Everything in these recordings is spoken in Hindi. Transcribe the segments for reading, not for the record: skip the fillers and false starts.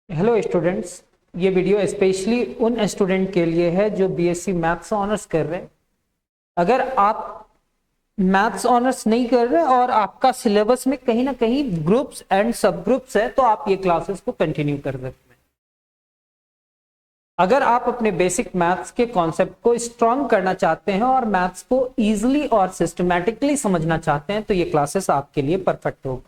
हेलो स्टूडेंट्स, ये वीडियो स्पेशली उन स्टूडेंट के लिए है जो बीएससी मैथ्स ऑनर्स कर रहे हैं। अगर आप मैथ्स ऑनर्स नहीं कर रहे और आपका सिलेबस में कहीं ना कहीं ग्रुप्स एंड सब ग्रुप्स है तो आप ये क्लासेस को कंटिन्यू कर सकते हैं। अगर आप अपने बेसिक मैथ्स के कॉन्सेप्ट को स्ट्रॉन्ग करना चाहते हैं और मैथ्स को इजीली और सिस्टमैटिकली समझना चाहते हैं तो ये क्लासेस आपके लिए परफेक्ट होगा।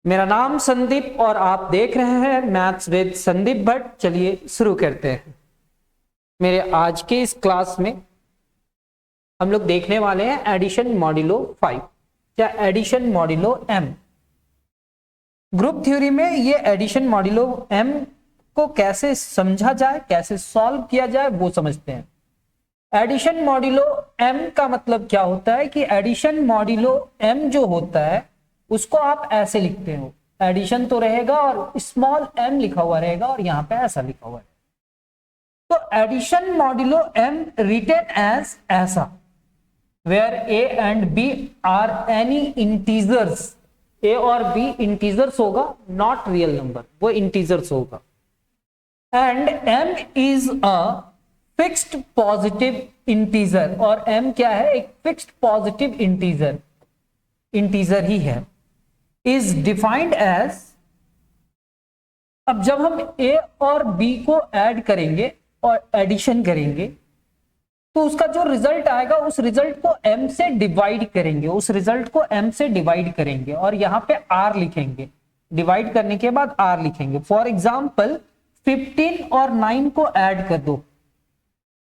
मेरा नाम संदीप और आप देख रहे हैं मैथ्स विद संदीप भट्ट। चलिए शुरू करते हैं। मेरे आज के इस क्लास में हम लोग देखने वाले हैं एडिशन मॉड्यूलो 5 या addition modulo m। Group theory में ये एडिशन मॉड्यूलो m को कैसे समझा जाए, कैसे सॉल्व किया जाए वो समझते हैं। एडिशन मॉड्यूलो m का मतलब क्या होता है कि एडिशन मॉड्यूलो m जो होता है उसको आप ऐसे लिखते हो, एडिशन तो रहेगा और स्मॉल m लिखा हुआ रहेगा और यहां पे ऐसा लिखा हुआ है। तो addition modulo m written as ऐसा, where a and b are any integers. a और b इंटीजर्स होगा, नॉट रियल नंबर, वो इंटीजर्स होगा। And m is a fixed positive integer, और m क्या है? एक फिक्स्ड पॉजिटिव इंटीजर, इंटीजर ही है। इज डिफाइंड एज, अब जब हम a और b को ऐड करेंगे और एडिशन करेंगे तो उसका जो रिजल्ट आएगा उस रिजल्ट को m से डिवाइड करेंगे, उस रिजल्ट को m से डिवाइड करेंगे और यहां पे r लिखेंगे। डिवाइड करने के बाद r लिखेंगे। फॉर एग्जांपल 15 और 9 को ऐड कर दो,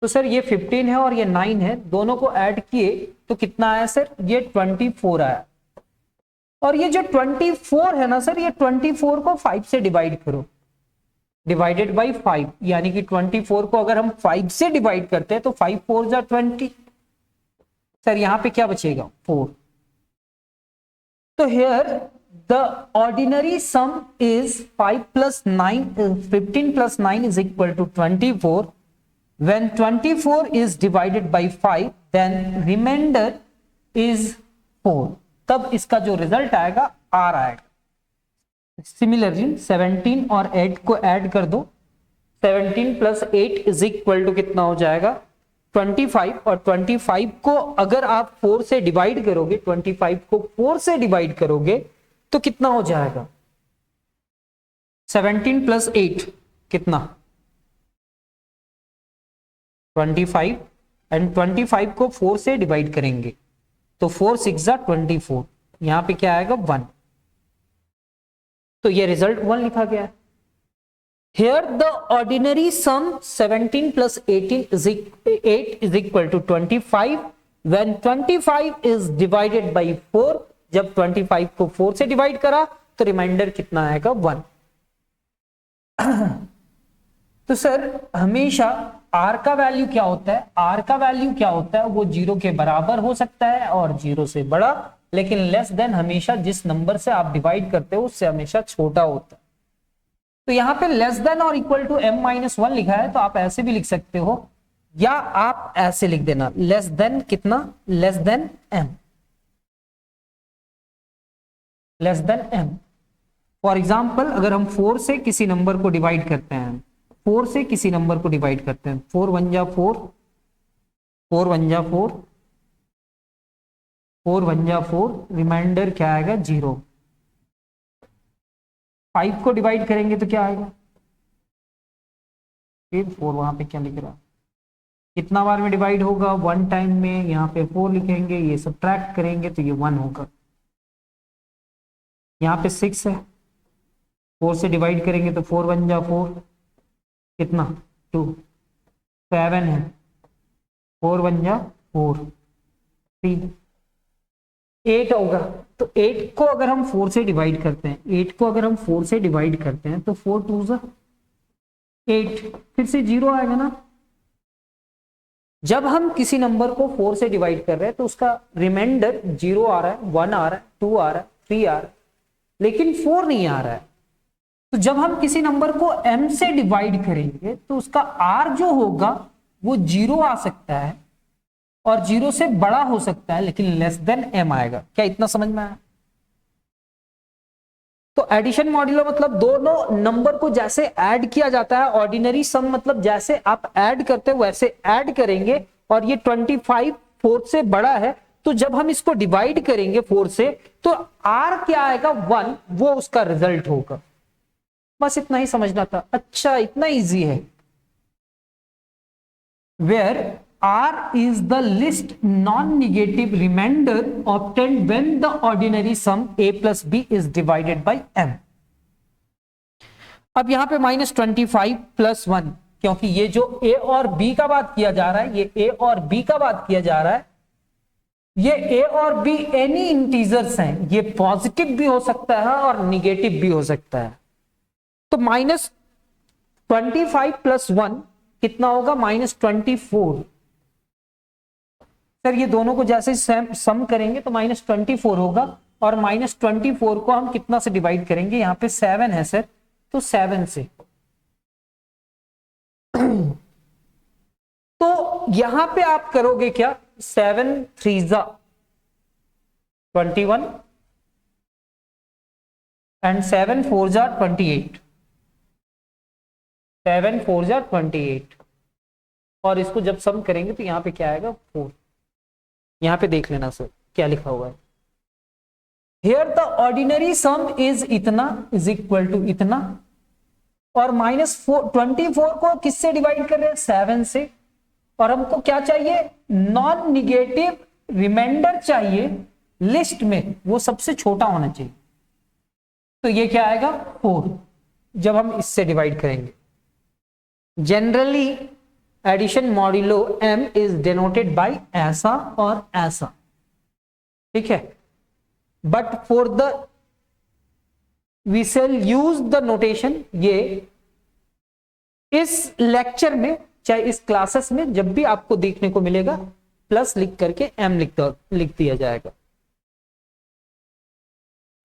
तो सर ये 15 है और ये 9 है, दोनों को ऐड किए तो कितना आया सर? ये 24 आया। और ये जो 24 है ना सर, ये 24 को 5 से डिवाइड करो, डिवाइडेड बाई 5, यानी कि 24 को अगर हम 5 से डिवाइड करते हैं तो 5 4 जा 20। सर यहां पे क्या बचेगा? 4। तो here the ordinary sum is 5 plus 9, 15 plus 9 is equal to 24। When 24 is divided by 5, then remainder is 4. तब इसका जो रिजल्ट आएगा R आएगा। सिमिलरली 17 और 8 को ऐड कर दो, 17 प्लस 8 इज इक्वल टू कितना हो जाएगा? 25। और 25 को अगर आप 4 से डिवाइड करोगे, 25 को 4 से डिवाइड करोगे तो कितना हो जाएगा? 17 प्लस 8 कितना? 25। एंड 25 को 4 से डिवाइड करेंगे तो 4 6 जा 24, यहां पे क्या आएगा? 1। तो ये रिजल्ट 1 लिखा गया है। Here the ordinary sum 17 plus 18 is 8 is equal to 25 when 25 is divided by 4। जब 25 को 4 से डिवाइड करा तो रिमाइंडर कितना आएगा? 1। तो सर हमेशा r का वैल्यू क्या होता है? r का वैल्यू क्या होता है? वो 0 के बराबर हो सकता है और 0 से बड़ा, लेकिन लेस देन हमेशा जिस नंबर से आप डिवाइड करते हो उससे हमेशा छोटा होता है। तो यहां पे लेस देन और इक्वल टू m-1 लिखा है, तो आप ऐसे भी लिख सकते हो या आप ऐसे लिख देना, लेस देन कितना? Less than m, less than m। For example अगर हम 4 से किसी नंबर को डिवाइड करते हैं, 4 से किसी नंबर को डिवाइड करते हैं, 4 1 जा 4, 4 1 जा 4, 4 1 जा 4, रिमाइंडर क्या आएगा? 0। 5 को डिवाइड करेंगे तो क्या आएगा? फिर 4, वहां पे क्या लिख रहा है? कितना बार में डिवाइड होगा? 1 टाइम में। यहाँ पे 4 लिखेंगे, ये सब्ट्रैक्ट करेंगे तो ये 1 होगा। यहाँ पे 6 है, 4 से डिवाइड करेंगे तो 4 1 जा 4, कितना? 2। 7 है, 4 1 जा 4, 3। 8 होगा, तो 8 को अगर हम 4 से डिवाइड करते हैं, 8 को अगर हम 4 से डिवाइड करते हैं तो 4 2 जा 8, फिर से 0 आएगा ना। जब हम किसी नंबर को 4 से डिवाइड कर रहे हैं तो उसका रिमाइंडर 0 आ रहा है, 1 आ रहा है, 2 आ रहा है, 3 आ रहा है, लेकिन 4 नहीं आ रहा है। तो जब हम किसी नंबर को m से डिवाइड करेंगे तो उसका r जो होगा वो 0 आ सकता है और 0 से बड़ा हो सकता है, लेकिन लेस देन m आएगा। क्या इतना समझ में आया? तो एडिशन मॉड्यूलो मतलब दोनों नंबर को जैसे ऐड किया जाता है, ऑर्डिनरी सम मतलब जैसे आप ऐड करते हो वैसे ऐड करेंगे, और ये 25 4 से बड़ा है, तो जब हम इसको डिवाइड करेंगे 4 से तो आर क्या आएगा 1, वो उसका रिजल्ट होगा। बस इतना ही समझना था। अच्छा, इतना इजी है। Where R is the least non-negative remainder obtained when the ordinary sum a plus b is divided by m। अब यहां पे -25 + 1, क्योंकि ये जो a और b का बात किया जा रहा है, ये a और b का बात किया जा रहा है, ये a और b एनी इंटीजर्स हैं, ये पॉजिटिव भी हो सकता है और निगेटिव भी हो सकता है। तो -25 + 1 कितना होगा? -24। सर ये दोनों को जैसे सम करेंगे तो -24 होगा, और -24 को हम कितना से डिवाइड करेंगे? यहाँ पे 7 है सर, तो 7 से। तो यहां पे आप करोगे क्या? 7 3 21 एंड 7 4 28, 7 4 28, और इसको जब सम करेंगे तो यहां पे क्या आएगा? 4। यहां पे देख लेना सर क्या लिखा हुआ है। Here the ordinary sum is इतना इज इक्वल टू इतना, और -24 को किससे डिवाइड कर रहे हैं? 7 से। और हमको क्या चाहिए? नॉन निगेटिव रिमाइंडर चाहिए लिस्ट में, वो सबसे छोटा होना चाहिए। तो ये क्या आएगा? 4, जब हम इससे डिवाइड करेंगे। Generally addition modulo m is denoted by ऐसा और ऐसा, ठीक है। But for the we shall use the notation, ये इस लेक्चर में चाहे इस क्लासेस में जब भी आपको देखने को मिलेगा प्लस लिख करके m लिख दिया जाएगा।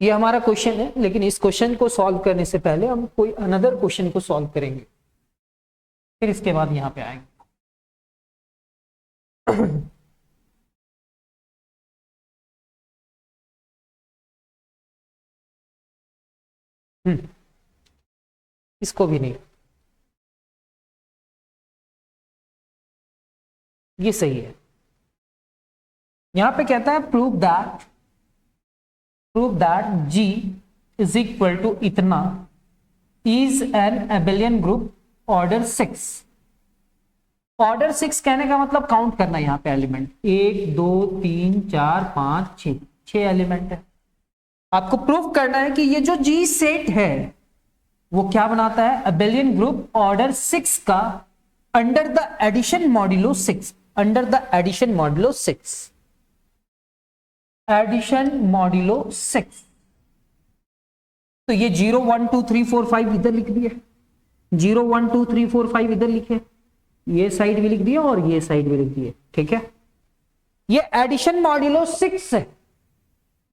ये हमारा क्वेश्चन है, लेकिन इस क्वेश्चन को सॉल्व करने से पहले हम कोई अनदर क्वेश्चन को सॉल्व करेंगे, फिर इसके बाद यहां पे आएंगे। इसको भी नहीं, ये सही है। यहां पे कहता है prove that G is equal to इतना is an abelian group order 6। Order 6 कहने का मतलब काउंट करना, यहां पे एलिमेंट 1 2 3 4 5 6, 6 एलिमेंट है। आपको प्रूफ करना है कि ये जो G सेट है वो क्या बनाता है? अबेलियन ग्रुप ऑर्डर 6 का under the addition modulo 6, under the addition modulo 6, addition modulo 6। तो ये 0 1 2 3 4 5 इधर लिख दिया, 0 1 2 3 4 5 इधर लिखे, ये साइड भी लिख दिया और ये साइड भी लिख दिए, ठीक है। ये एडिशन मॉड्यूलो 6 है,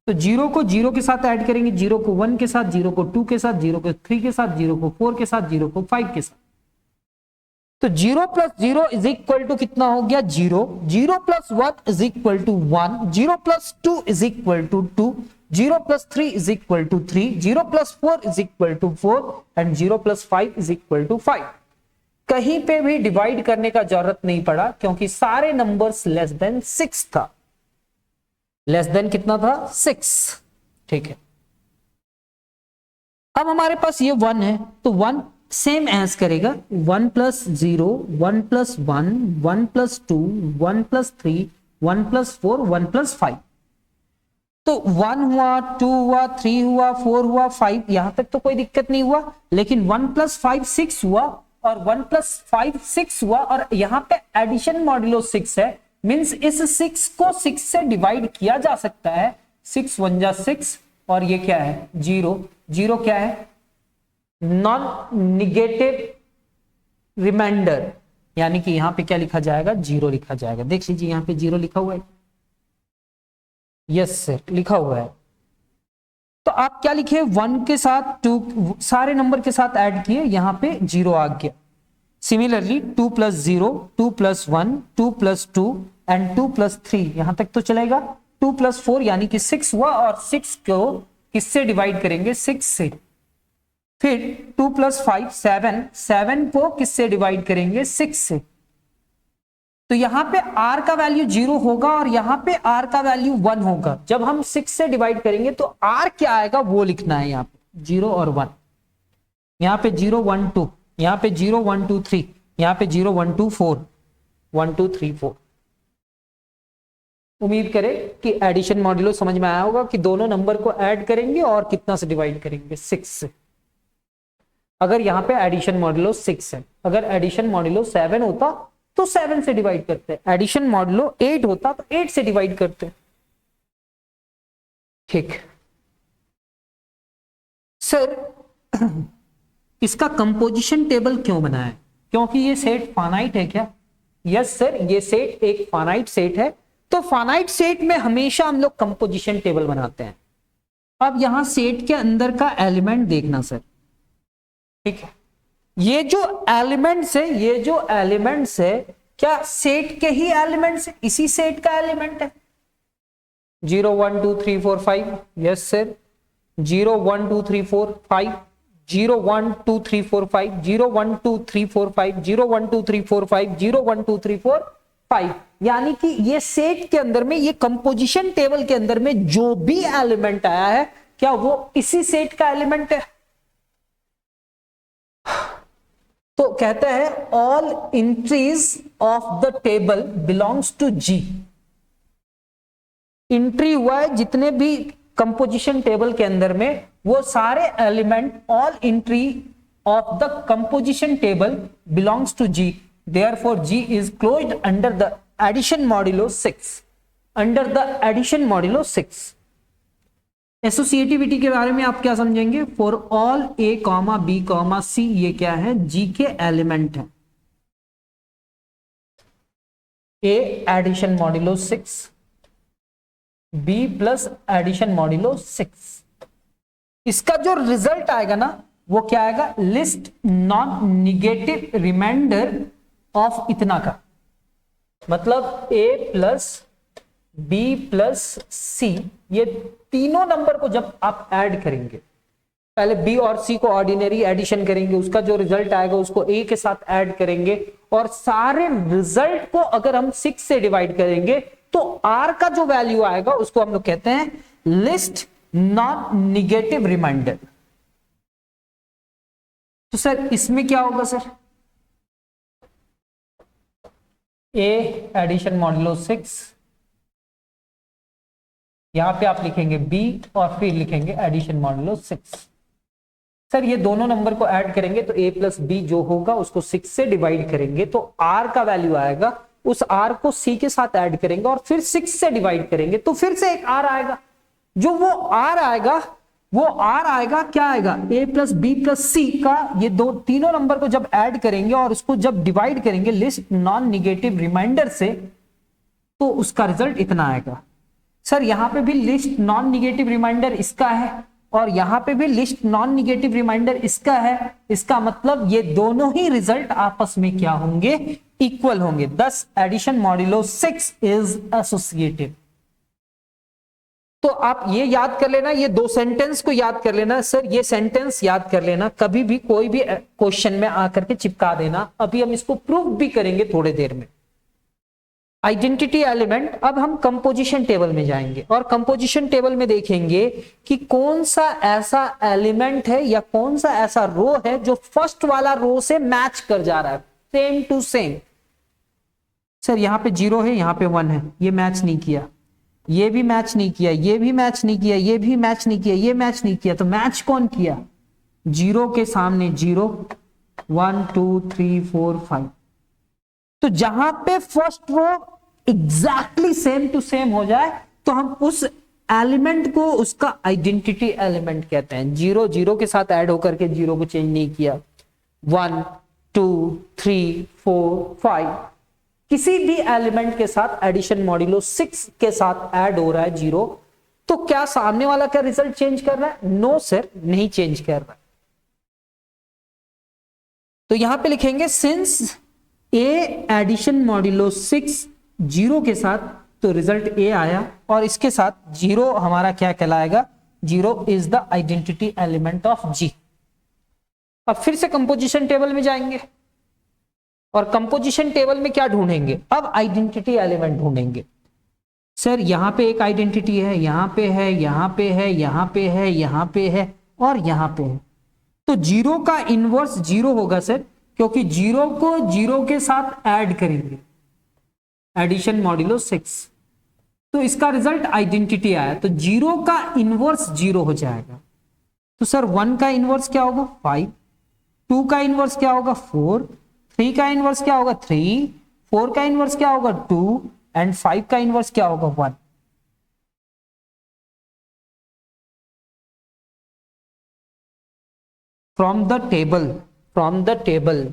तो 0 को 0 के साथ ऐड करेंगे, 0 को 1 के साथ, 0 को 2 के साथ, 0 को 3 के साथ, 0 को 4 के साथ, 0 को 5 के साथ। तो 0 + 0 इज इक्वल टू कितना हो गया? 0। 0 + 1 is equal to 1, 0 + 2 is equal to 2, 0 + 3 is equal to 3, 0 + 4 is equal to 4 and 0 + 5 is equal to 5। कहीं पे भी डिवाइड करने का जरूरत नहीं पड़ा, क्योंकि सारे नंबर्स लेस देन 6 था। लेस देन कितना था? 6, ठीक है। अब हमारे पास ये 1 है, तो 1 सेम एज करेगा, 1 + 0, 1 + 1, 1 + 2, 1 + 3, 1 + 4, 1 + 5। तो 1 हुआ, 2 हुआ, 3 हुआ, 4 हुआ, 5, यहां तक तो कोई दिक्कत नहीं हुआ। लेकिन 1 + 5 6 हुआ, और 1 + 5 6 हुआ, और यहां पे एडिशन मॉड्यूलो 6 है, मींस इस 6 को 6 से डिवाइड किया जा सकता है। 6 1 जा 6, और ये क्या है? 0। 0 क्या है? नॉन निगेटिव रिमाइंडर, यानी कि यहां पे क्या लिखा जाएगा? 0 लिखा जाएगा। देख लीजिए यहां पे 0 लिखा हुआ है। यस सर, लिखा हुआ है। तो आप क्या लिखे? 1 के साथ 2 सारे नंबर के साथ ऐड किए, यहां पे 0 आ गया। सिमिलरली 2 + 0, 2 + 1, 2 + 2 एंड 2 + 3, यहां तक तो चलेगा। 2 + 4 यानी कि 6 हुआ, और 6 को किससे डिवाइड करेंगे? 6 से। फिर 2 + 5 7, 7 को किससे डिवाइड करेंगे? 6 से। तो यहां पे r का वैल्यू 0 होगा और यहां पे r का वैल्यू 1 होगा। जब हम 6 से डिवाइड करेंगे तो r क्या आएगा वो लिखना है, यहां पे 0 और 1, यहां पे 0 1 2, यहां पे 0 1 2 3, यहां पे 0 1 2 4, 1 2 3 4। उम्मीद करें कि एडिशन मॉड्यूलो समझ में आया होगा कि दोनों नंबर को ऐड करेंगे और कितना से डिवाइड करेंगे? 6 से। अगर यहां पे एडिशन मॉड्यूलो 6 है, अगर एडिशन मॉड्यूलो 7 होता तो 7 से डिवाइड करते, एडिशन मॉड्यूलो 8 होता तो 8 से डिवाइड करते। ठीक सर, इसका कंपोजिशन टेबल क्यों बनाया है? क्योंकि ये सेट फाइनाइट है क्या? यस सर, ये सेट एक फाइनाइट सेट है। तो फाइनाइट सेट में हमेशा हम लोग कंपोजिशन टेबल बनाते हैं। अब यहां सेट के अंदर का एलिमेंट देखना सर, ठीक है, ये जो एलिमेंट्स है, ये जो एलिमेंट्स है क्या सेट के ही एलिमेंट्स है? इसी सेट का एलिमेंट है। 0 1 2 3 4 5, यस सर, 0 1 2 3 4 5, 0 1 2 3 4 5, 0 1 2 3 4 5, 0 1 2 3 4 5, 0 1 2 3 4 5। यानी कि ये सेट के अंदर में, ये कंपोजिशन टेबल के अंदर में जो भी एलिमेंट आया है क्या वो इसी सेट का एलिमेंट है? तो कहता है all entries of the table belongs to G. Entry हुआ है जितने भी कंपोजिशन टेबल के अंदर में, वो सारे element, all entry of the composition table belongs to G, therefore G is closed under the addition modulo 6, under the addition modulo 6। Associativity के बारे में आप क्या समझेंगे? For all a comma b comma c, ये क्या है? जी के एलिमेंट है। A addition modulo 6, b plus addition modulo 6। इसका जो रिजल्ट आएगा ना वो क्या आएगा? List non negative remainder of इतना का, मतलब ए प्लस बी प्लस सी, ये तीनों नंबर को जब आप ऐड करेंगे, पहले बी और सी को ऑर्डिनरी एडिशन करेंगे, उसका जो रिजल्ट आएगा उसको ए के साथ ऐड करेंगे और सारे रिजल्ट को अगर हम 6 से डिवाइड करेंगे तो आर का जो वैल्यू आएगा उसको हम लोग कहते हैं लिस्ट नॉन निगेटिव रिमाइंडर। तो सर इसमें क्या होगा सर? ए एडिशन मॉड्यूलो 6, यहां पे आप लिखेंगे बी और फिर लिखेंगे एडिशन मॉड्यूलो 6। सर ये दोनों नंबर को ऐड करेंगे तो a प्लस बी जो होगा उसको 6 से डिवाइड करेंगे तो r का वैल्यू आएगा, उस r को c के साथ ऐड करेंगे और फिर 6 से डिवाइड करेंगे तो फिर से एक r आएगा। जो वो r आएगा, वो r आएगा, क्या आएगा? a plus B plus c का ये तीनों नंबर को जब ऐड करेंगे और उसको जब डिवाइड करेंगे लिस्ट नॉन निगेटिव रिमाइंडर से तो उसका रिजल्ट इतना आएगा। सर यहां पे भी लिस्ट नॉन निगेटिव रिमाइंडर इसका है और यहां पे भी लिस्ट नॉन निगेटिव रिमाइंडर इसका है, इसका मतलब ये दोनों ही रिजल्ट आपस में क्या होंगे? इक्वल होंगे। दस एडिशन मॉड्यूलो 6 इज एसोसिएटिव। तो आप ये याद कर लेना, ये दो सेंटेंस को याद कर लेना। सर ये सेंटेंस याद कर लेना, कभी भी कोई भी क्वेश्चन में आकर के चिपका देना। अभी हम इसको प्रूव भी करेंगे थोड़ी देर में। Identity element. अब हम कंपोजिशन टेबल में जाएंगे और कंपोजिशन टेबल में देखेंगे कि कौन सा ऐसा एलिमेंट है या कौन सा ऐसा रो है जो फर्स्ट वाला रो से मैच कर जा रहा है, सेम टू सेम। सर यहां पे 0 है, यहां पे 1 है, ये मैच नहीं किया, ये भी मैच नहीं किया, ये भी मैच नहीं किया, ये भी मैच नहीं किया, ये मैच नहीं किया, तो मैच कौन किया? 0 के सामने 0, 1 2 3 4 5। तो जहां पे first row exactly same to same हो जाए तो हम उस एलिमेंट को उसका आइडेंटिटी एलिमेंट कहते हैं। 0 0 के साथ ऐड होकर के 0 को चेंज नहीं किया, 1 2 3 4 5 किसी भी एलिमेंट के साथ एडिशन मॉड्यूलो 6 के साथ ऐड हो रहा है 0, तो क्या सामने वाला क्या रिजल्ट चेंज कर रहा है? नो सर, नहीं चेंज कर रहा है। तो यहां पे लिखेंगे सिंस ए एडिशन मॉड्यूलो 6 0 के साथ, तो रिजल्ट ए आया और इसके साथ 0 हमारा क्या कहलाएगा? 0 is the identity element of G। अब फिर से कंपोजिशन टेबल में जाएंगे और कंपोजिशन टेबल में क्या ढूंढेंगे, अब आइडेंटिटी एलिमेंट ढूंढेंगे। सर यहां पे एक आइडेंटिटी है, यहां पे है, यहां पे है, यहां पे है, यहां पे है और यहां पे है, तो 0 का इनवर्स 0 होगा सर, क्योंकि 0 को 0 के साथ ऐड करेंगे, एडिशन मॉड्यूलो 6, तो इसका रिजल्ट आइडेंटिटी आया, तो 0 का इनवर्स 0 हो जाएगा। तो सर 1 का इनवर्स क्या होगा 5, 2 का इनवर्स क्या होगा 4, 3 का इनवर्स क्या होगा 3, 4 का इनवर्स क्या होगा 2 एंड 5 का इनवर्स क्या होगा 1। फ्रॉम द टेबल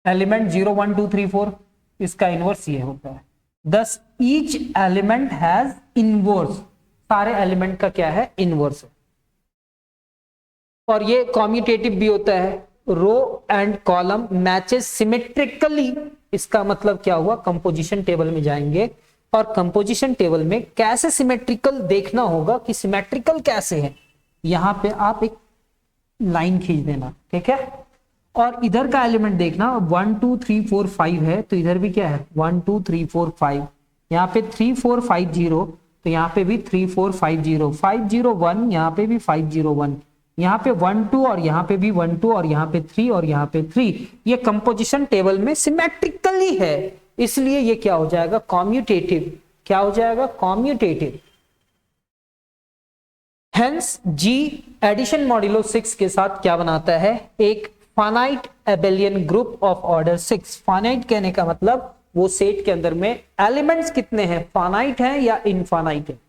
एलिमेंट 0 1 2 3 4 इसका इनवर्स ये होता है। दस ईच एलिमेंट हैज इनवर्स, सारे एलिमेंट का क्या है इनवर्स है। और ये कॉम्यूटेटिव भी होता है, row and column matches symmetrically, इसका मतलब क्या हुआ, कंपोजिशन टेबल में जाएंगे और कंपोजिशन टेबल में कैसे सिमेट्रिकल देखना होगा कि सिमेट्रिकल कैसे है, यहां पे आप एक लाइन खींच देना, ठीक है। और इधर का एलिमेंट देखना 1 2 3 4 5 है, तो इधर भी क्या है 1 2 3 4 5, यहाँ पे 3 4 5 0, तो यहाँ पे भी 3 4 5 0 5 0 1, यहाँ पे भी 5 0 1, यहाँ पे 1 2 और यहाँ पे भी 1 2 और यहाँ पे 3 और यहाँ पे 3, ये कंपोजिशन टेबल में सिमेट्रिकली है, इसलिए ये क्या हो जाएगा कॉम्यूटेटिव, क्या हो जाएगा कॉम्यूटेटिव। हेंस जी एडिशन मॉड्यूलो 6 के साथ क्या बनाता है, एक finite abelian group of order 6। Finite कहने का मतलब वो सेट के अंदर में एलिमेंट्स कितने हैं, फाइनाइट हैं या इनफाइनाइट है।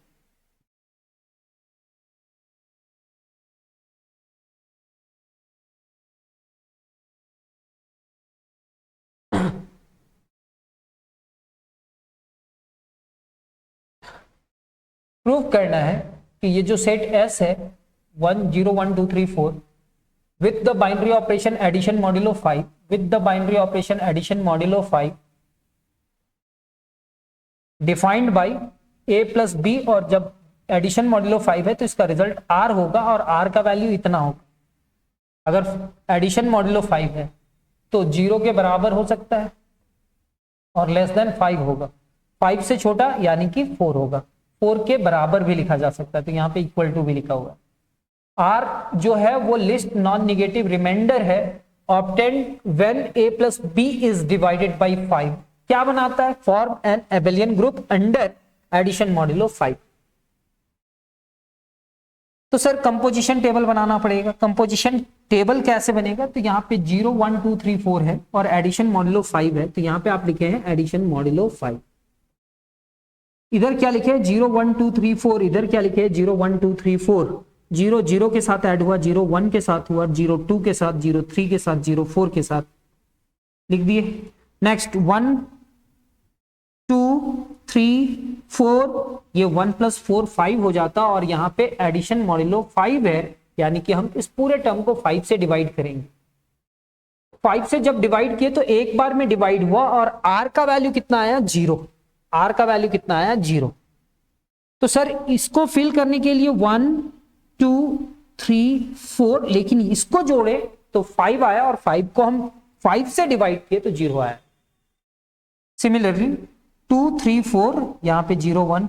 प्रूव करना है कि ये जो सेट S है 1 0 1 2 3 4 with the binary operation addition modulo 5, with the binary operation addition modulo 5 defined by a plus b, और जब एडिशन मॉड्यूलो 5 है तो इसका रिजल्ट r होगा और r का वैल्यू इतना होगा। अगर एडिशन मॉड्यूलो 5 है तो 0 के बराबर हो सकता है और लेस देन 5 होगा, 5 से छोटा यानी कि 4 होगा, 4 के बराबर भी लिखा जा सकता है, तो यहाँ पे इक्वल टू भी लिखा हुआ है। R जो है वो लिस्ट नॉन निगेटिव रिमाइंडर है obtained when a plus b is divided by 5, क्या बनाता है, form an abelian group under addition modulo 5। तो सर कंपोजिशन टेबल बनाना पड़ेगा, कंपोजिशन टेबल कैसे बनेगा, तो यहाँ पे 0 1 2 3 4 है और एडिशन मॉड्यूलो 5 है, तो यहाँ पे आप लिखे हैं एडिशन मॉड्यूलो 5। इधर क्या लिखे 0 1 2 3 4, इधर क्या लिखे 0 1 2 3 4, 0 0 के साथ ऐड हुआ, 0 1 के साथ हुआ, 0 2 के साथ, 0 3 के साथ, 0 4 के साथ लिख दिए। नेक्स्ट 1 2 3 4, ये 1 + 4 5 हो जाता, और यहाँ पे एडिशन मॉड्यूलो 5 है, यानी कि हम इस पूरे टर्म को 5 से डिवाइड करेंगे। 5 से जब डिवाइड किए तो एक बार में डिवाइड हुआ और r का वैल्यू कितना आया 0, r का वैल्यू कितना आया 0। तो सर इसको फिल करने के लिए 1 2 3 4, लेकिन इसको जोड़े तो 5 आया और 5 को हम 5 से डिवाइड किए तो 0 आया। सिमिलरली 2 3 4, यहां पे 0 1।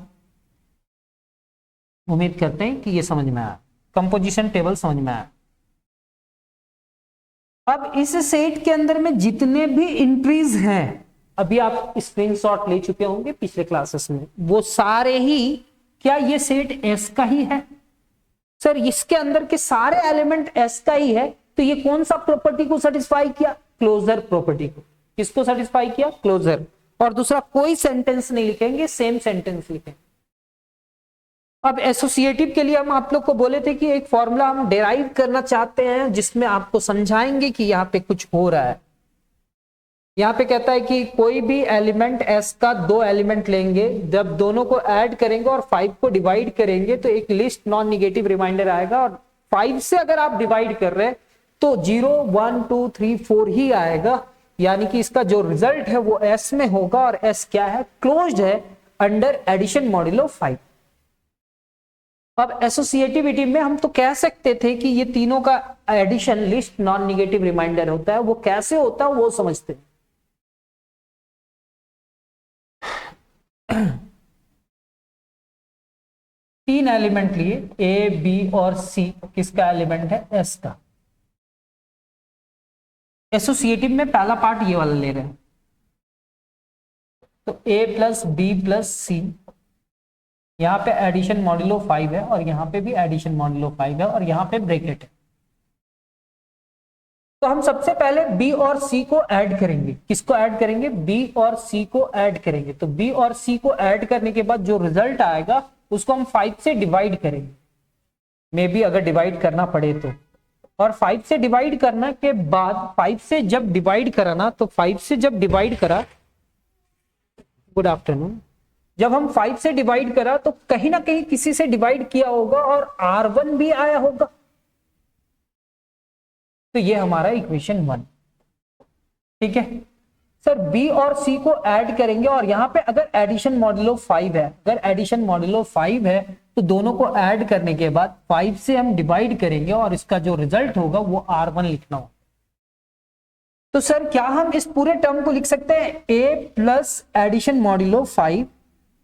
उम्मीद करते हैं कि ये समझ में आया, कंपोजिशन टेबल समझ में आया। अब इस सेट के अंदर में जितने भी एंट्रीज हैं, अभी आप स्क्रीनशॉट ले चुके होंगे पिछले क्लासेस में, वो सारे ही क्या ये सेट S का ही है। सर इसके अंदर के सारे एलिमेंट S का ही है, तो ये कौन सा प्रॉपर्टी को सेटिस्फाई किया, क्लोजर प्रॉपर्टी को। किसको सेटिस्फाई किया, क्लोजर। और दूसरा कोई सेंटेंस नहीं लिखेंगे, सेम सेंटेंस लिखेंगे। अब एसोसिएटिव के लिए हम आप लोग को बोले थे कि एक फॉर्मूला हम डेराइव करना चाहते हैं जिसमें आपको समझाएंगे कि यहाँ पे कुछ हो रहा है। यहाँ पे कहता है कि कोई भी एलिमेंट S का 2 एलिमेंट लेंगे, जब दोनों को ऐड करेंगे और 5 को डिवाइड करेंगे तो एक लिस्ट नॉन निगेटिव रिमाइंडर आएगा, और 5 से अगर आप डिवाइड कर रहे हैं तो 0 1 2 3 4 ही आएगा, यानी कि इसका जो रिजल्ट है वो S में होगा, और S क्या है, क्लोज्ड है अंडर एडिशन मॉड्यूलो 5। अब एसोसिएटिविटी में हम तो कह सकते थे कि ये तीनों का addition least non negative remainder होता है। वो कैसे होता है वो समझते हैं। तीन एलिमेंट लिए, ए बी और सी, किसका एलिमेंट है? एस का। एसोसिएटिव में पहला पार्ट ये वाला ले रहे हैं, तो ए प्लस बी प्लस सी, यहां पे एडिशन मॉड्यूलो 5 है और यहां पे भी एडिशन मॉड्यूलो 5 है और यहां पे ब्रैकेट है। तो हम सबसे पहले बी और सी को ऐड करेंगे। किसको ऐड करेंगे? बी और सी को ऐड करेंगे। तो बी और सी को ऐड करने के बाद जो रिजल्ट आएगा उसको हम 5 से डिवाइड करेंगे, मे बी अगर डिवाइड करना पड़े तो। और 5 से डिवाइड करने के बाद 5 से जब डिवाइड करा ना, तो 5 से जब डिवाइड करा, गुड आफ्टरनून, जब हम 5 से डिवाइड करा तो कहीं ना कहीं किसी से डिवाइड किया होगा और R1 भी आया होगा। तो ये हमारा इक्वेशन 1, ठीक है सर। बी और सी को ऐड करेंगे और यहां पे अगर एडिशन मॉड्यूलो 5 है, अगर एडिशन मॉड्यूलो 5 है तो दोनों को ऐड करने के बाद 5 से हम डिवाइड करेंगे और इसका जो रिजल्ट होगा वो R1 लिखना होगा। तो सर क्या हम इस पूरे टर्म को लिख सकते हैं a प्लस एडिशन मॉड्यूलो 5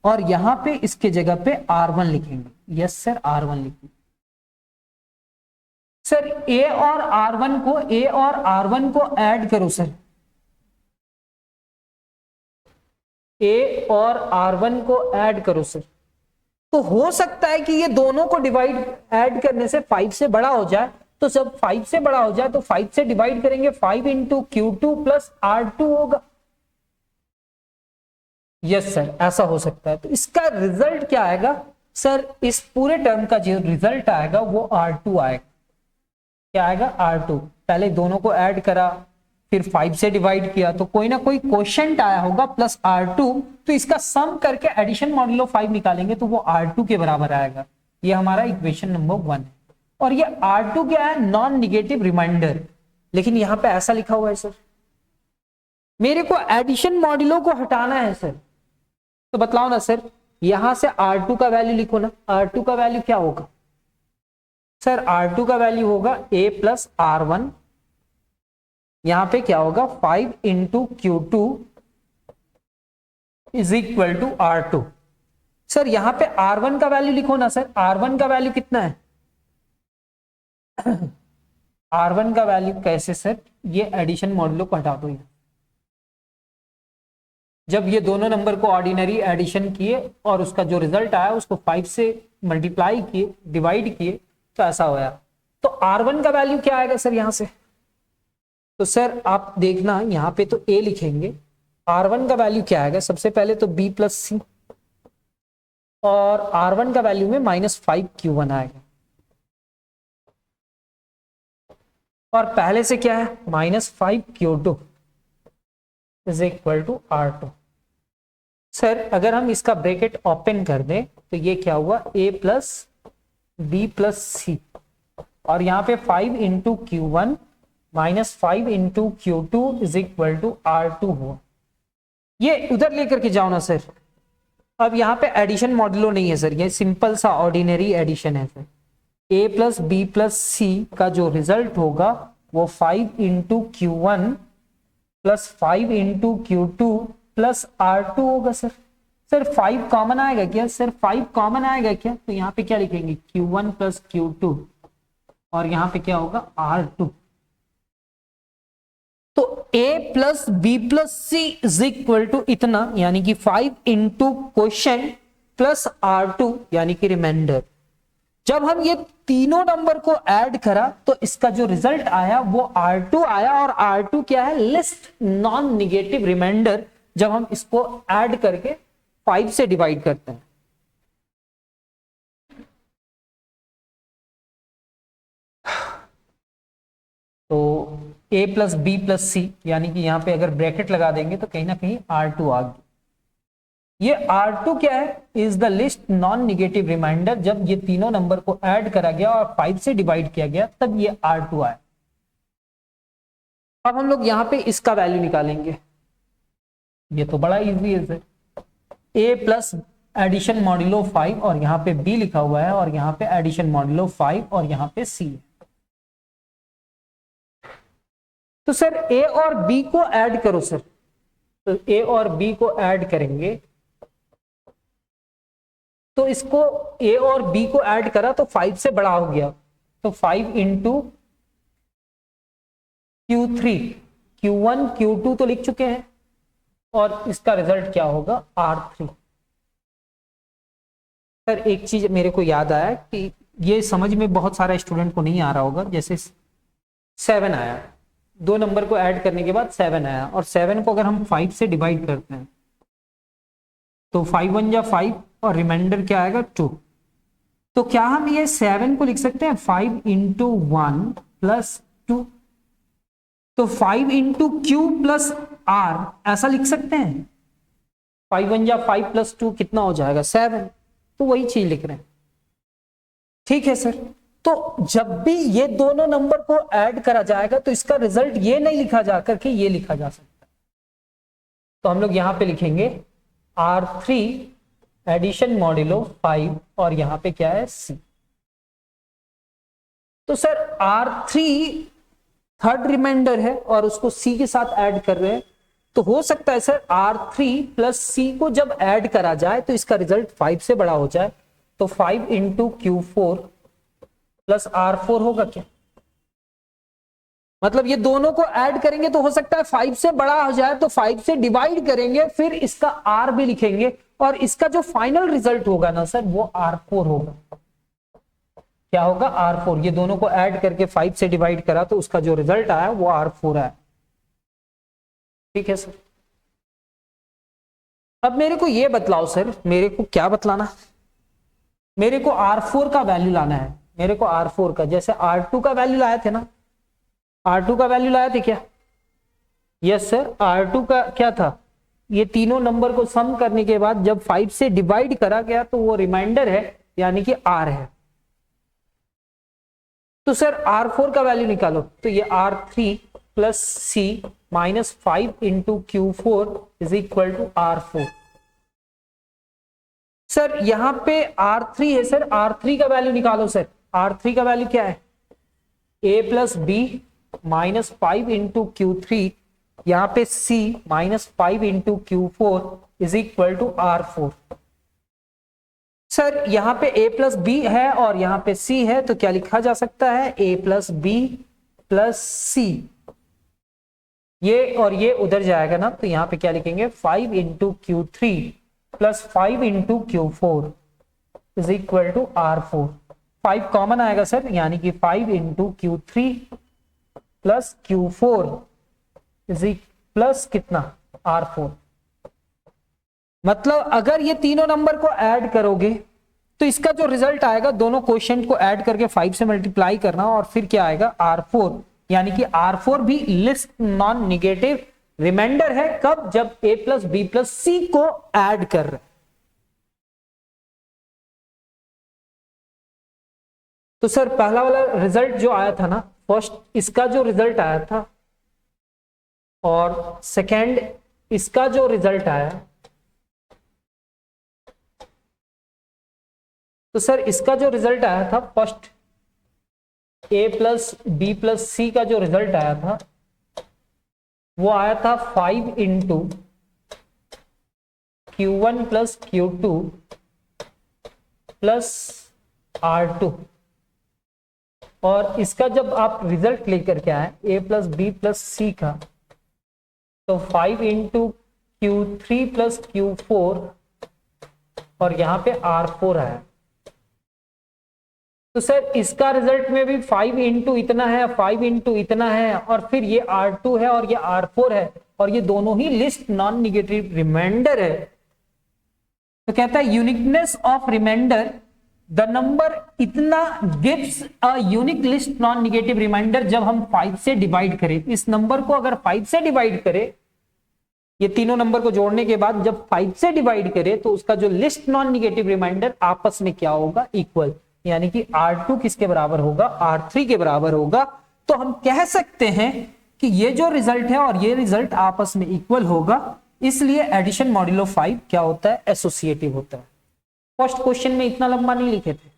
और यहां पे इसके जगह पे R1 लिखेंगे? यस सर, R1 लिखेंगे। सर a और R1 को ऐड करो सर, a और R1 को ऐड करो सर। तो हो सकता है कि ये दोनों को डिवाइड ऐड करने से 5 से बड़ा हो जाए। तो जब 5 से बड़ा हो जाए तो 5 से डिवाइड करेंगे, 5 इंटू Q2 प्लस R2 होगा। यस सर, ऐसा हो सकता है। तो इसका रिजल्ट क्या आएगा सर? इस पूरे टर्म का जो रिजल्ट आएगा वो R2 आएगा। क्या आएगा? R2। पहले दोनों को ऐड करा, फिर 5 से डिवाइड किया, तो कोई ना कोई क्वोशिएंट आया होगा प्लस R2। तो इसका सम करके एडिशन मॉड्यूलो 5 निकालेंगे तो वो R2 के बराबर आएगा। ये हमारा इक्वेशन नंबर 1 है। और ये R2 क्या है? Non negative remainder. लेकिन यहां पे ऐसा लिखा हुआ है सर, मेरे को एडिशन मॉड्यूलो को हटाना है सर। तो बतलाओ ना सर, यहां से R2 का वैल्यू लिखो ना। R2 का वैल्यू क्या होगा सर? R2 का वैल्यू होगा a प्लस R1, यहां पे क्या होगा? 5 into Q2 is equal to R2। Sir यहां पे R1 का वैल्यू लिखो ना सर। R1 का वैल्यू कितना है? R1 का वैल्यू कैसे सर? ये एडिशन मॉड्यूलो को हटा दो। यहाँ जब ये दोनों नंबर को ऑर्डिनरी एडिशन किए और उसका जो रिजल्ट आया उसको 5 से मल्टीप्लाई किए, डिवाइड किए, तो ऐसा होया। तो R1 का वैल्यू क्या आएगा सर यहां से? तो सर आप देखना यहां पे तो a लिखेंगे। R1 का वैल्यू क्या आएगा? सबसे पहले तो b प्लस सी और R1 का वैल्यू में -5Q1 आएगा। और पहले से क्या है? -5Q2 is equal to R2। Sir अगर हम इसका ब्रैकेट ओपन कर दें तो ये क्या हुआ? a plus B plus C और यहाँ पे 5 into Q1 -5 into Q2 is equal to R2 हुआ। ये उधर लेकर के जाओ ना सर। अब यहाँ पे एडिशन मॉड्यूलो नहीं है सर, ये सिंपल सा ऑर्डिनरी एडिशन है sir. a plus B plus c का जो रिजल्ट होगा वो 5 into Q1 plus 5 into Q2 plus R2 होगा सर। सर 5 कॉमन आएगा क्या सर? 5 कॉमन आएगा क्या? तो यहाँ पे क्या लिखेंगे? Q1 प्लस Q2 और यहाँ पे क्या होगा? R2। तो a plus B plus C is equal to इतना, यानी कि 5 इंटू क्वेश्चन प्लस R2 यानी कि रिमाइंडर। जब हम ये तीनों नंबर को ऐड करा तो इसका जो रिजल्ट आया वो R2 आया। और R2 क्या है? Least non negative remainder. जब हम इसको ऐड करके 5 से डिवाइड करते हैं तो a प्लस बी प्लस सी, यानी कि यहां पे अगर ब्रैकेट लगा देंगे तो कहीं ना कहीं R2 आ गया। ये R2 क्या है? Is the least non negative remainder. जब ये तीनों नंबर को ऐड करा गया और 5 से डिवाइड किया गया तब ये R2 आया। अब हम लोग यहां पे इसका वैल्यू निकालेंगे। ये तो बड़ा इजी है sir. a plus addition modulo 5 और यहाँ पे बी लिखा हुआ है और यहाँ पे एडिशन मॉड्यूलो 5 और यहाँ पे सी है। तो सर ए और बी को ऐड करो सर, तो ए और बी को ऐड करेंगे तो इसको ए और बी को ऐड करा तो 5 से बड़ा हो गया, तो 5 इंटू Q3, Q1 Q2 तो लिख चुके हैं और इसका रिजल्ट क्या होगा R3। सर एक चीज मेरे को याद आया कि ये समझ में बहुत सारे स्टूडेंट को नहीं आ रहा होगा, जैसे 7 आया, 2 नंबर को ऐड करने के बाद 7 आया और 7 को अगर हम 5 से डिवाइड करते हैं तो 5 1 जा 5 और रिमाइंडर क्या आएगा 2। तो क्या हम ये 7 को लिख सकते हैं 5 इंटू 1 प्लस 2, तो 5 इंटू क्यू प्लस आर ऐसा लिख सकते हैं। 5 1 जा 5 प्लस 2 कितना हो जाएगा 7, तो वही चीज लिख रहे हैं। ठीक है सर, तो जब भी ये दोनों नंबर को ऐड करा जाएगा तो इसका रिजल्ट ये नहीं लिखा जा करके ये लिखा जा सकता है। तो हम लोग यहां पे लिखेंगे R3 एडिशन मॉड्यूलो 5 और यहां पे क्या है C। तो सर R3 थर्ड रिमाइंडर है और उसको C के साथ ऐड कर रहे हैं, तो हो सकता है सर R3 प्लस C को जब ऐड करा जाए तो इसका रिजल्ट 5 से बड़ा हो जाए, तो 5 इंटू Q4 प्लस R4 होगा क्या, मतलब ये दोनों को ऐड करेंगे तो हो सकता है 5 से बड़ा हो जाए, तो 5 से डिवाइड करेंगे फिर इसका R भी लिखेंगे और इसका जो फाइनल रिजल्ट होगा ना सर वो R4 होगा। क्या होगा R4, ये दोनों को ऐड करके 5 से डिवाइड करा तो उसका जो रिजल्ट आया वो R4 आया। ठीक है सर, अब मेरे को ये बतलाओ सर, मेरे को क्या बतलाना, मेरे को R4 का वैल्यू लाना है। मेरे को R4 का, जैसे R2 का वैल्यू लाए थे ना, R2 का वैल्यू लाए थे क्या, यस सर, R2 का क्या था, ये तीनों नंबर को सम करने के बाद जब 5 से डिवाइड करा गया तो वो रिमाइंडर है यानी कि R है। तो सर R4 का वैल्यू निकालो, तो ये R3 plus C minus 5 into Q4 is equal to R4। Sir यहां पे R3 है सर, R3 का वैल्यू निकालो सर। R3 का वैल्यू क्या है, A plus B minus 5 into Q3, यहां पे C minus 5 into Q4 is equal to R4। Sir यहां पे A प्लस बी है और यहां पे C है, तो क्या लिखा जा सकता है A plus B plus C, ये और ये उधर जाएगा ना, तो यहां पे क्या लिखेंगे 5 into Q3 plus 5 into Q4 is equal to R4। 5 common आएगा सर, यानी कि 5 into Q3 plus Q4 is plus कितना R4। मतलब अगर ये तीनों नंबर को ऐड करोगे तो इसका जो रिजल्ट आएगा, दोनों क्वोशिएंट को ऐड करके 5 से मल्टीप्लाई करना और फिर क्या आएगा R4, यानी कि R4 भी लिस्ट नॉन निगेटिव रिमाइंडर है। कब, जब A plus B plus C को ऐड कर रहे। तो सर पहला वाला रिजल्ट जो आया था ना, फर्स्ट इसका जो रिजल्ट आया था और सेकंड इसका जो रिजल्ट आया, तो सर इसका जो रिजल्ट आया था first A plus B plus C का जो रिजल्ट आया था वो आया था 5 into Q1 plus Q2 plus R2, और इसका जब आप रिजल्ट लेकर के आए A plus B plus C का, तो 5 इंटू Q3 प्लस Q4 और यहां पे R4 आया। तो सर इसका रिजल्ट में भी 5 इंटू इतना है, 5 इंटू इतना है और फिर ये R2 है और ये R4 है और ये दोनों ही लिस्ट नॉन निगेटिव रिमाइंडर है। तो कहता है uniqueness of remainder, the number इतना gives a unique least non negative remainder जब हम 5 से डिवाइड करें। इस नंबर को अगर 5 से डिवाइड करें, ये तीनों नंबर को जोड़ने के बाद जब 5 से डिवाइड करें तो उसका जो लिस्ट नॉन निगेटिव रिमाइंडर आपस में क्या होगा, इक्वल, यानी कि R2 किसके बराबर होगा, R3 के बराबर होगा। तो हम कह सकते हैं कि ये जो रिजल्ट है और ये रिजल्ट आपस में इक्वल होगा, इसलिए एडिशन मॉड्यूलो 5 क्या होता है, एसोसिएटिव होता है। फर्स्ट क्वेश्चन में इतना लंबा नहीं लिखे थे।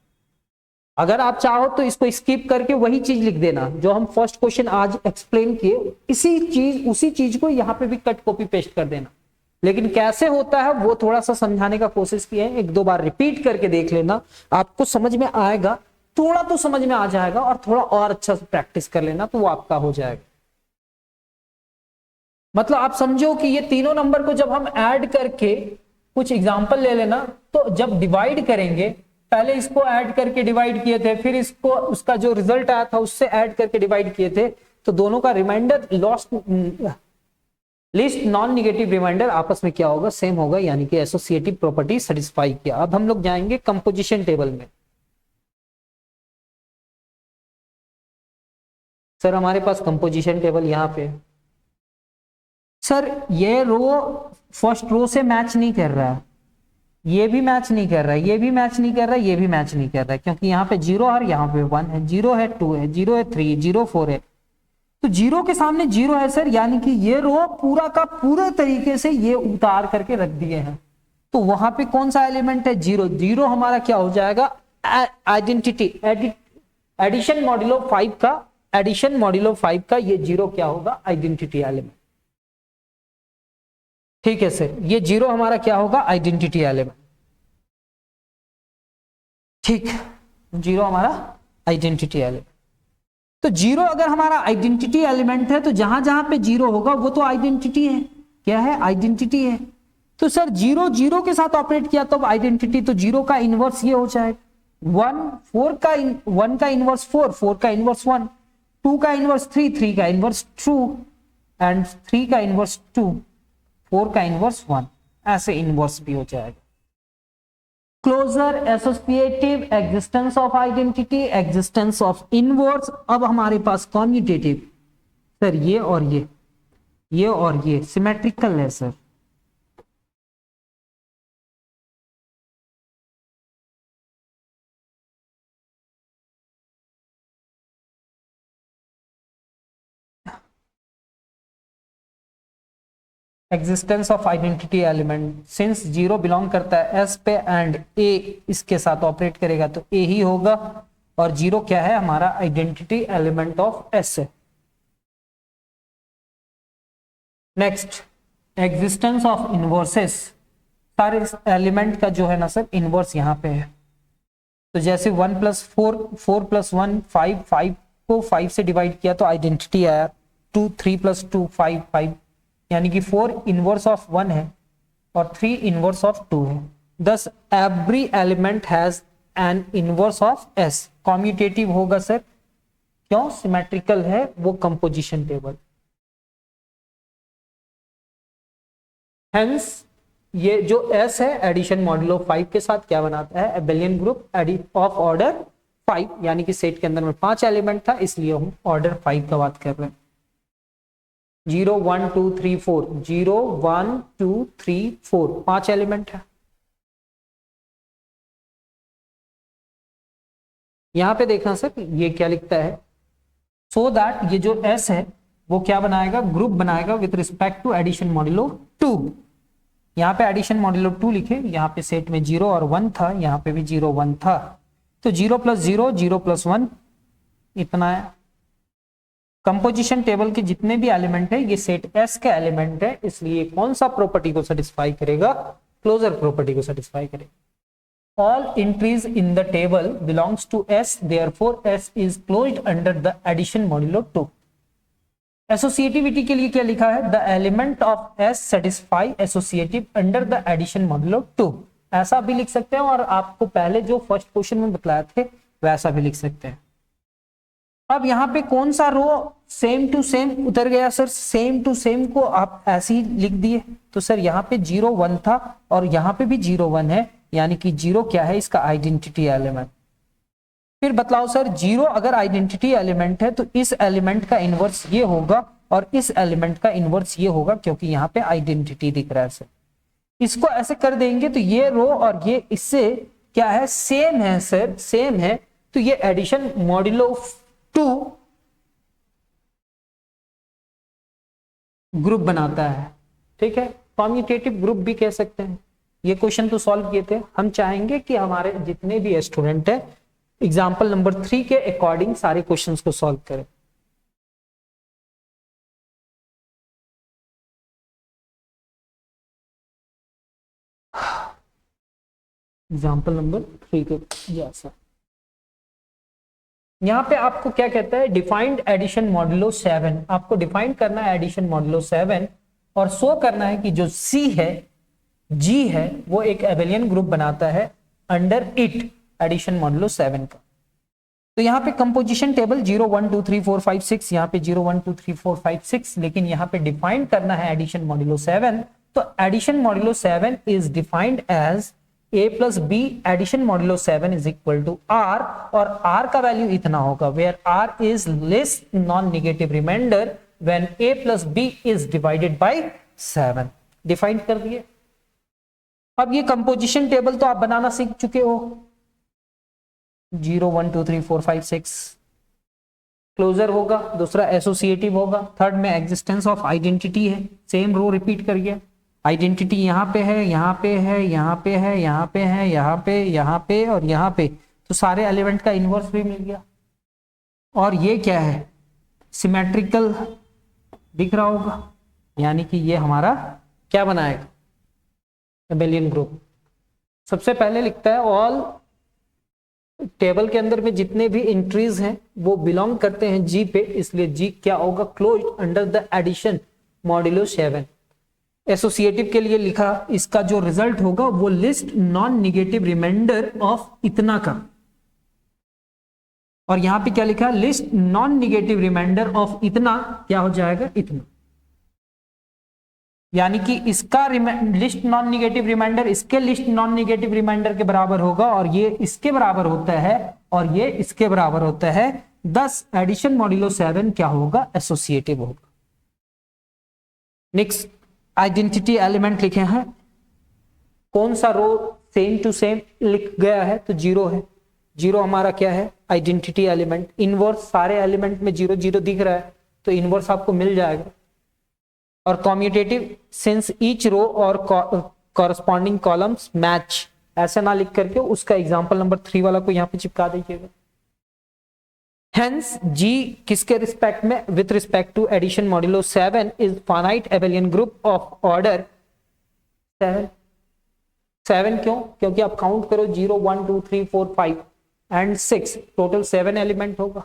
अगर आप चाहो तो इसको स्किप करके वही चीज लिख देना जो हम फर्स्ट क्वेश्चन आज एक्सप्लेन किए, उसी चीज को यहाँ पे भी कट कॉपी पेस्ट कर देना। लेकिन कैसे होता है वो थोड़ा सा समझाने का कोशिश किए हैं, एक दो बार रिपीट करके देख लेना, आपको समझ में आएगा, थोड़ा तो समझ में आ जाएगा, और थोड़ा और अच्छा से प्रैक्टिस कर लेना तो वो आपका हो जाएगा। मतलब आप समझो कि ये तीनों नंबर को जब हम ऐड करके, कुछ एग्जांपल ले लेना, तो जब डिवाइड करेंगे, पहले इसको ऐड करके डिवाइड किए थे, फिर इसको उसका जो रिजल्ट आया था उससे ऐड करके डिवाइड किए थे, तो दोनों का remainder least non negative remainder आपस में क्या होगा, सेम होगा, यानी कि एसोसिएटिव प्रॉपर्टी सेटिस्फाई किया। अब हम लोग जाएंगे कंपोजिशन टेबल में। सर हमारे पास कंपोजिशन टेबल यहाँ पे, सर ये रो फर्स्ट रो से मैच नहीं कर रहा है, ये भी मैच नहीं कर रहा है, ये भी मैच नहीं कर रहा है, ये भी मैच नहीं कर रहा है, क्योंकि यहाँ पे 0 और यहाँ पे 1 है, 0 है 2 है, 0 है 3, 0 4 है, तो 0 के सामने 0 है सर, यानी कि ये रो पूरा का पूरे तरीके से ये उतार करके रख दिए हैं। तो वहां पे कौन सा एलिमेंट है, 0, 0 हमारा क्या हो जाएगा, आइडेंटिटी, एडिशन मॉड्यूलो 5 का, एडिशन मॉड्यूलो 5 का ये 0 क्या होगा, आइडेंटिटी एलिमेंट। ठीक है सर, ये 0 हमारा क्या होगा, आइडेंटिटी एलिमेंट। ठीक, 0 हमारा आइडेंटिटी एलिमेंट। तो 0 अगर हमारा आइडेंटिटी एलिमेंट है तो जहां जहां पे 0 होगा वो तो आइडेंटिटी है, क्या है, आइडेंटिटी है। तो सर 0 0 के साथ ऑपरेट किया तो आइडेंटिटी, तो 0 का इनवर्स ये हो जाएगा 1 का इनवर्स 4, 4 का इनवर्स 1, 2 का इनवर्स 3, 3 का इनवर्स 2 एंड 3 का इनवर्स 2, 4 का इनवर्स 1, ऐसे इनवर्स भी हो जाएगा। Closure associative, existence of identity, existence of inverse. अब हमारे पास कॉम्यूटेटिव, सर ये और ये सिमेट्रिकल है sir, existence of identity element, since 0 belong करता है एस पे एंड ए इसके साथ ऑपरेट करेगा तो ए ही होगा, और 0 क्या है, हमारा आइडेंटिटी एलिमेंट ऑफ एस है। नेक्स्ट, एग्जिस्टेंस ऑफ इनवर्सेस, सारे एलिमेंट का जो है ना सर इनवर्स यहाँ पे है। तो जैसे 1 + 4, 4 + 1 5, 5 को 5 से डिवाइड किया तो आइडेंटिटी आया, 2, 3 + 2 5, 5, यानी कि 4 इनवर्स ऑफ 1 है और 3 इनवर्स ऑफ 2 है। दस every element has an inverse of S. Commutative होगा सर, क्यों, सिमेट्रिकल है वो कंपोजिशन टेबल। हेंस ये जो एस है एडिशन मॉड्यूलो 5 के साथ क्या बनाता है, एबेलियन ग्रुप ऑफ ऑर्डर 5, यानी कि सेट के अंदर में 5 एलिमेंट था, इसलिए हम ऑर्डर 5 का बात कर रहे हैं। 0 1 2 3 4, 0 1 2 3 4, 5 एलिमेंट है। यहां पे देखना सर ये क्या लिखता है, सो दैट ये जो एस है वो क्या बनाएगा, ग्रुप बनाएगा with respect to addition modulo 2। यहाँ पे एडिशन मॉड्यूलो 2 लिखे, यहाँ पे सेट में 0 और 1 था, यहाँ पे भी 0 1 था, तो 0 + 0, 0 + 1 इतना है। कंपोजिशन टेबल के जितने भी एलिमेंट है ये सेट एस का एलिमेंट है, इसलिए कौन सा प्रॉपर्टी को सेटिस्फाई करेगा, क्लोजर प्रॉपर्टी को सेटिस्फाई करेगा। All entries in the table belongs to S, therefore S is closed under the addition modulo 2। Associativity के लिए क्या लिखा है, the element of S satisfy associative under the addition modulo 2, ऐसा भी लिख सकते हैं, और आपको पहले जो फर्स्ट क्वेश्चन में बतलाए थे वैसा भी लिख सकते हैं। अब यहाँ पे कौन सा रो सेम टू सेम उतर गया सर, सेम टू सेम को आप ऐसे ही लिख दिए, तो सर यहाँ पे 0 1 था और यहाँ पे भी 0 1 है, यानी कि 0 क्या है, इसका आइडेंटिटी एलिमेंट। फिर बतलाओ सर 0 अगर आइडेंटिटी एलिमेंट है तो इस एलिमेंट का इनवर्स ये होगा और इस एलिमेंट का इनवर्स ये होगा, क्योंकि यहाँ पे आइडेंटिटी दिख रहा है सर। इसको ऐसे कर देंगे तो ये रो और ये इससे क्या है, सेम है सर, सेम है, तो ये एडिशन मॉड्यूलो 2 ग्रुप बनाता है। ठीक है, कॉम्यूटेटिव ग्रुप भी कह सकते हैं, ये क्वेश्चन तो सॉल्व किए थे। हम चाहेंगे कि हमारे जितने भी स्टूडेंट हैं एग्जाम्पल नंबर 3 के अकॉर्डिंग सारे क्वेश्चंस को सॉल्व करें। एग्जाम्पल नंबर 3 के जैसा यहाँ पे आपको क्या कहता है, डिफाइंड एडिशन मॉड्यूलो 7। आपको डिफाइन करना है एडिशन मॉड्यूलो 7 और शो करना है कि जो सी है, जी है, वो एक एबेलियन ग्रुप बनाता है अंडर इट एडिशन मॉड्यूलो 7 का। तो यहाँ पे कंपोजिशन टेबल 0 1 2 3 4 5 6, यहाँ पे 0 1 2 3 4 5 6, लेकिन यहाँ पे डिफाइन करना है एडिशन मॉड्यूलो 7। तो addition modulo 7 is defined as a plus B addition modulo 7 is equal to r, और r का वैल्यू इतना होगा where r is least non negative remainder when a plus b is divided by 7। Define कर दिए। अब ये कंपोजिशन टेबल तो आप बनाना सीख चुके हो, 0 1 2 3 4 5 6 क्लोजर होगा, दूसरा एसोसिएटिव होगा, थर्ड में एग्जिस्टेंस ऑफ आइडेंटिटी है। सेम रो रिपीट करिए, आइडेंटिटी यहाँ पे है, यहाँ पे है, यहाँ पे है, यहाँ पे है, यहाँ पे, यहाँ पे और यहाँ पे, तो सारे एलिमेंट का इनवर्स भी मिल गया। और ये क्या है, सिमेट्रिकल दिख रहा होगा, यानी कि ये हमारा क्या बनाएगा, एबेलियन ग्रुप। सबसे पहले लिखता है ऑल टेबल के अंदर में जितने भी एंट्रीज हैं वो बिलोंग करते हैं जी पे, इसलिए जी क्या होगा, closed under the addition modulo 7। Associative के लिए लिखा, इसका जो रिजल्ट होगा वो least non negative remainder of इतना का, और यहां पे क्या लिखा, least non negative remainder of इतना क्या हो जाएगा, इतना। यानी कि इसका लिस्ट नॉन निगेटिव रिमाइंडर इसके लिस्ट नॉन निगेटिव रिमाइंडर के बराबर होगा, और ये इसके बराबर होता है, और ये इसके बराबर होता है। 10 एडिशन मॉड्यूलो 7 क्या होगा, एसोसिएटिव होगा। नेक्स्ट आइडेंटिटी एलिमेंट लिखे हैं, कौन सा रो सेम टू सेम लिख गया है, तो 0 है। 0 हमारा क्या है, आइडेंटिटी एलिमेंट। इनवर्स सारे एलिमेंट में 0 0 दिख रहा है, तो इनवर्स आपको मिल जाएगा। और कॉम्यूटेटिव, सिंस ईच रो और कॉरस्पॉन्डिंग कॉलम्स मैच, ऐसा ना लिख करके उसका एग्जांपल नंबर 3 वाला को यहां पे चिपका दीजिएगा। हेंस जी किसके रिस्पेक्ट में, with respect to addition modulo 7 is finite abelian group of order 7। 7 क्यों, क्योंकि आप काउंट करो 0 1 2 3 4 5 एंड 6, टोटल 7 एलिमेंट होगा।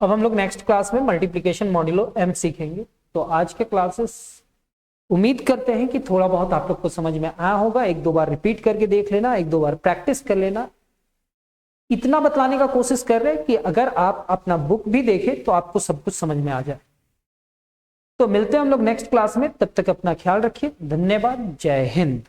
अब हम लोग नेक्स्ट क्लास में मल्टीप्लिकेशन मॉड्यूलो m सीखेंगे। तो आज के क्लासेस उम्मीद करते हैं कि थोड़ा बहुत आप लोग को समझ में आया होगा। 1-2 बार रिपीट करके देख लेना, 1-2 बार प्रैक्टिस कर लेना। इतना बतलाने का कोशिश कर रहे हैं कि अगर आप अपना बुक भी देखें तो आपको सब कुछ समझ में आ जाए। तो मिलते हैं हम लोग नेक्स्ट क्लास में, तब तक अपना ख्याल रखिए। धन्यवाद, जय हिंद।